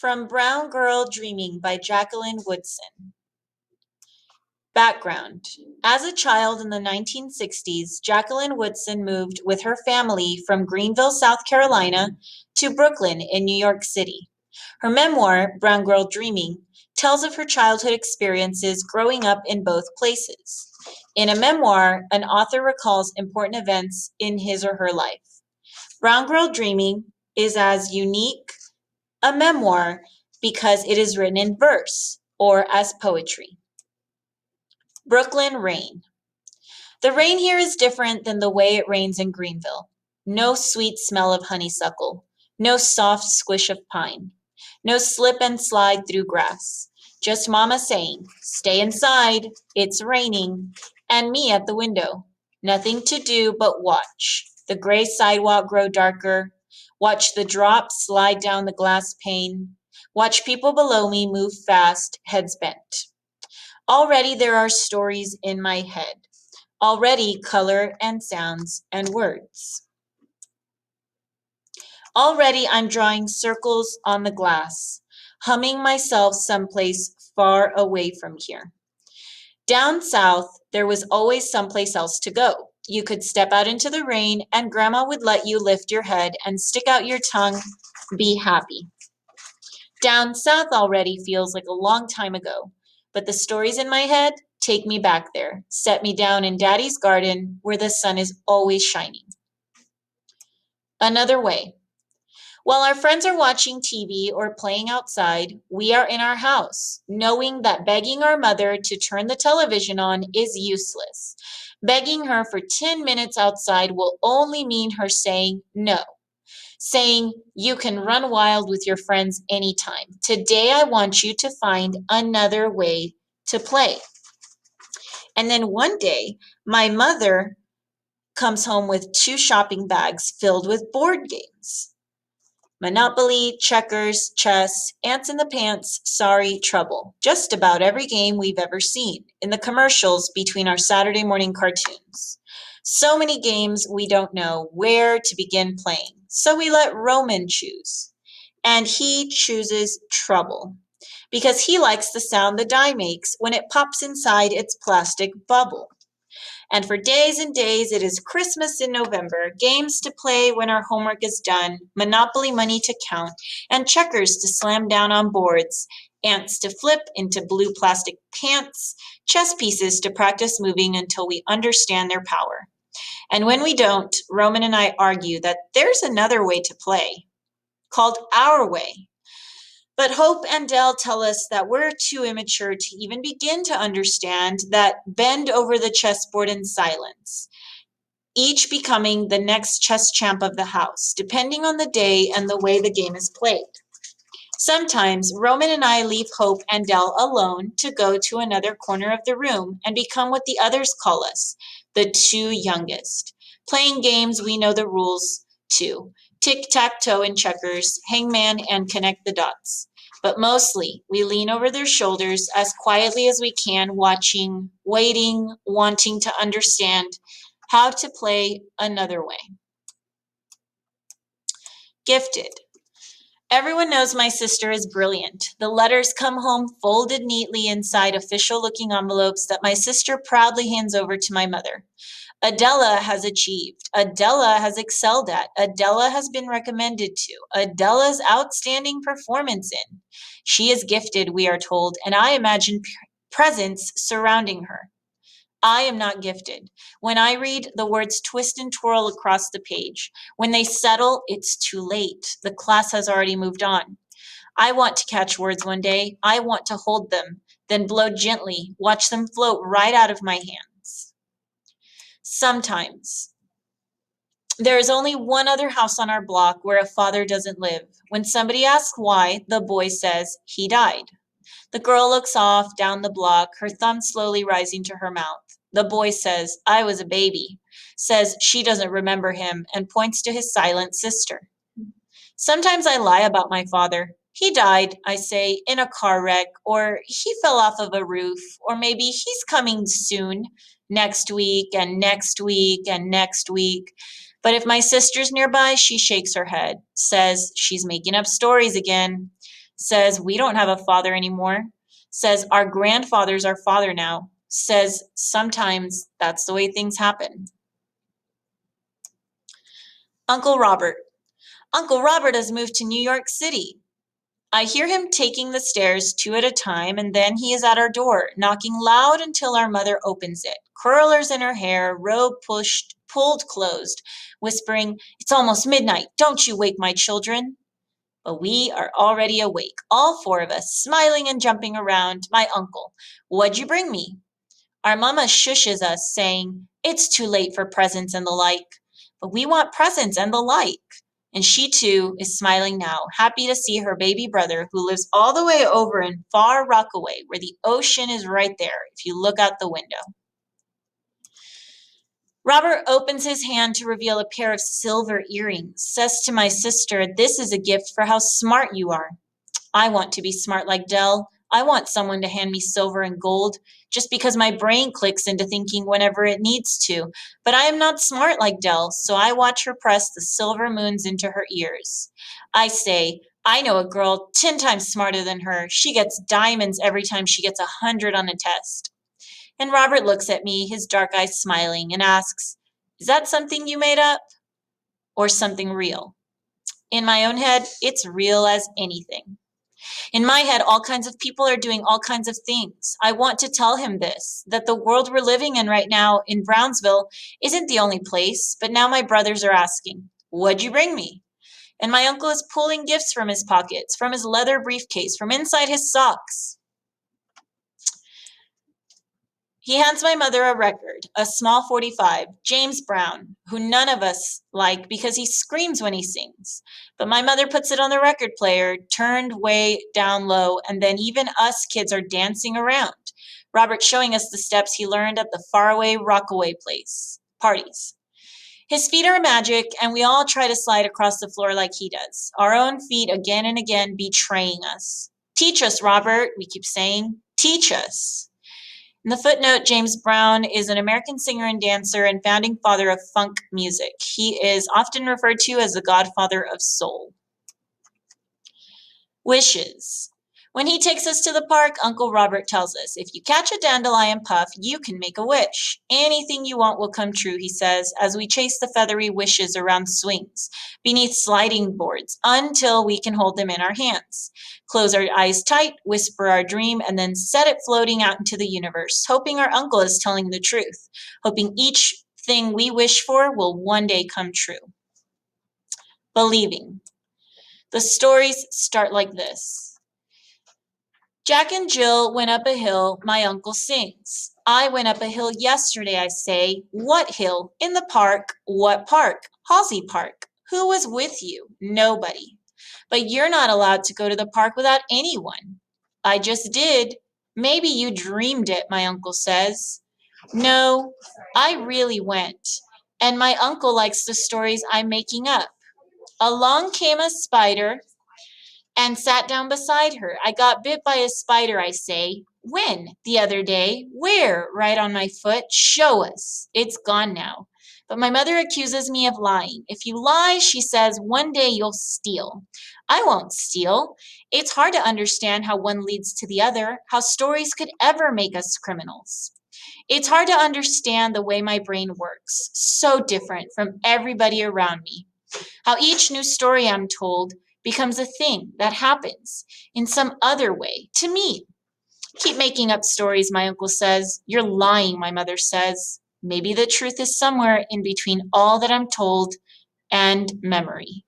From Brown Girl Dreaming by Jacqueline Woodson. Background. As a child in the 1960s, Jacqueline Woodson moved with her family from Greenville, South Carolina, to Brooklyn in New York City. Her memoir, Brown Girl Dreaming, tells of her childhood experiences growing up in both places. In a memoir, an author recalls important events in his or her life. Brown Girl Dreaming is as unique a memoir because it is written in verse or as poetry. Brooklyn rain. The rain here is different than the way it rains in Greenville. No sweet smell of honeysuckle, no soft squish of pine, no slip and slide through grass. Just mama saying, "Stay inside, it's raining," and me at the window. Nothing to do but watch the gray sidewalk grow darker, watch the drops slide down the glass pane, watch people below me move fast, heads bent. Already there are stories in my head. Already color and sounds and words. Already I'm drawing circles on the glass, humming myself someplace far away from here. Down south, there was always someplace else to go. You could step out into the rain and grandma would let you lift your head and stick out your tongue, be happy. Down south already feels like a long time ago, but the stories in my head take me back there, set me down in Daddy's garden where the sun is always shining. Another way. While our friends are watching TV or playing outside, we are in our house, knowing that begging our mother to turn the television on is useless. Begging her for 10 minutes outside will only mean her saying no. Saying, "You can run wild with your friends anytime. Today I want you to find another way to play." And then one day, my mother comes home with 2 shopping bags filled with board games. Monopoly, checkers, chess, ants in the pants, sorry, trouble. Just about every game we've ever seen in the commercials between our Saturday morning cartoons. So many games we don't know where to begin playing, so we let Roman choose. And he chooses trouble because he likes the sound the die makes when it pops inside its plastic bubble. And for days and days, it is Christmas in November, games to play when our homework is done, Monopoly money to count, and checkers to slam down on boards, ants to flip into blue plastic pants, chess pieces to practice moving until we understand their power. And when we don't, Roman and I argue that there's another way to play, called our way. But Hope and Dell tell us that we're too immature to even begin to understand that bend over the chessboard in silence, each becoming the next chess champ of the house, depending on the day and the way the game is played. Sometimes Roman and I leave Hope and Dell alone to go to another corner of the room and become what the others call us, the 2 youngest, playing games we know the rules to. Tic-tac-toe and checkers, hangman, and connect the dots. But mostly, we lean over their shoulders as quietly as we can, watching, waiting, wanting to understand how to play another way. Gifted. Everyone knows my sister is brilliant. The letters come home folded neatly inside official-looking envelopes that my sister proudly hands over to my mother. Adela has achieved. Adela has excelled at. Adela has been recommended to. Adela's outstanding performance in. She is gifted, we are told, and I imagine presents surrounding her. I am not gifted. When I read, the words twist and twirl across the page. When they settle, it's too late. The class has already moved on. I want to catch words one day. I want to hold them, then blow gently, watch them float right out of my hands. Sometimes. There is only one other house on our block where a father doesn't live. When somebody asks why, the boy says, "He died." The girl looks off down the block, her thumb slowly rising to her mouth. The boy says, "I was a baby," says she doesn't remember him, and points to his silent sister. Sometimes I lie about my father. "He died," I say, "in a car wreck," or "he fell off of a roof," or maybe "he's coming soon," next week and next week and next week. But if my sister's nearby, she shakes her head, says she's making up stories again. Says we don't have a father anymore. Says our grandfather's our father now. Says sometimes that's the way things happen. Uncle Robert. Uncle Robert has moved to New York City. I hear him taking the stairs two at a time, and then he is at our door, knocking loud until our mother opens it, curlers in her hair, robe pulled closed, whispering, "It's almost midnight. Don't you wake my children." But we are already awake, all four of us, smiling and jumping around. My uncle, "What'd you bring me?" Our mama shushes us, saying, "It's too late for presents and the like." But we want presents and the like. And she too is smiling now, happy to see her baby brother who lives all the way over in far Rockaway, where the ocean is right there if you look out the window. Robert opens his hand to reveal a pair of silver earrings, says to my sister, "This is a gift for how smart you are." I want to be smart like Dell. I want someone to hand me silver and gold just because my brain clicks into thinking whenever it needs to. But I am not smart like Dell, so I watch her press the silver moons into her ears. I say, "I know a girl 10 times smarter than her. She gets diamonds every time she gets 100 on a test." And Robert looks at me, his dark eyes smiling, and asks, "Is that something you made up or something real?" In my own head, it's real as anything. In my head, all kinds of people are doing all kinds of things. I want to tell him this, that the world we're living in right now in Brownsville isn't the only place, but now my brothers are asking, "What'd you bring me?" And my uncle is pulling gifts from his pockets, from his leather briefcase, from inside his socks. He hands my mother a record, a small 45, James Brown, who none of us like because he screams when he sings. But my mother puts it on the record player, turned way down low, and then even us kids are dancing around. Robert showing us the steps he learned at the faraway Rockaway place parties. His feet are magic, and we all try to slide across the floor like he does, our own feet again and again betraying us. "Teach us, Robert," we keep saying. "Teach us." In the footnote, James Brown is an American singer and dancer and founding father of funk music. He is often referred to as the godfather of soul. Wishes. When he takes us to the park, Uncle Robert tells us, "If you catch a dandelion puff, you can make a wish. Anything you want will come true," he says, as we chase the feathery wishes around swings, beneath sliding boards, until we can hold them in our hands. Close our eyes tight, whisper our dream, and then set it floating out into the universe, hoping our uncle is telling the truth, hoping each thing we wish for will one day come true. Believing. The stories start like this. Jack and Jill went up a hill, my uncle sings. I went up a hill yesterday, I say. What hill? In the park. What park? Halsey Park. Who was with you? Nobody. But you're not allowed to go to the park without anyone. I just did. Maybe you dreamed it, my uncle says. No, I really went. And my uncle likes the stories I'm making up. Along came a spider and sat down beside her. I got bit by a spider, I say. When? The other day. Where? Right on my foot. Show us. It's gone now. But my mother accuses me of lying. If you lie, she says, one day you'll steal. I won't steal. It's hard to understand how one leads to the other, how stories could ever make us criminals. It's hard to understand the way my brain works, so different from everybody around me. How each new story I'm told becomes a thing that happens in some other way to me. Keep making up stories, my uncle says. You're lying, my mother says. Maybe the truth is somewhere in between all that I'm told and memory.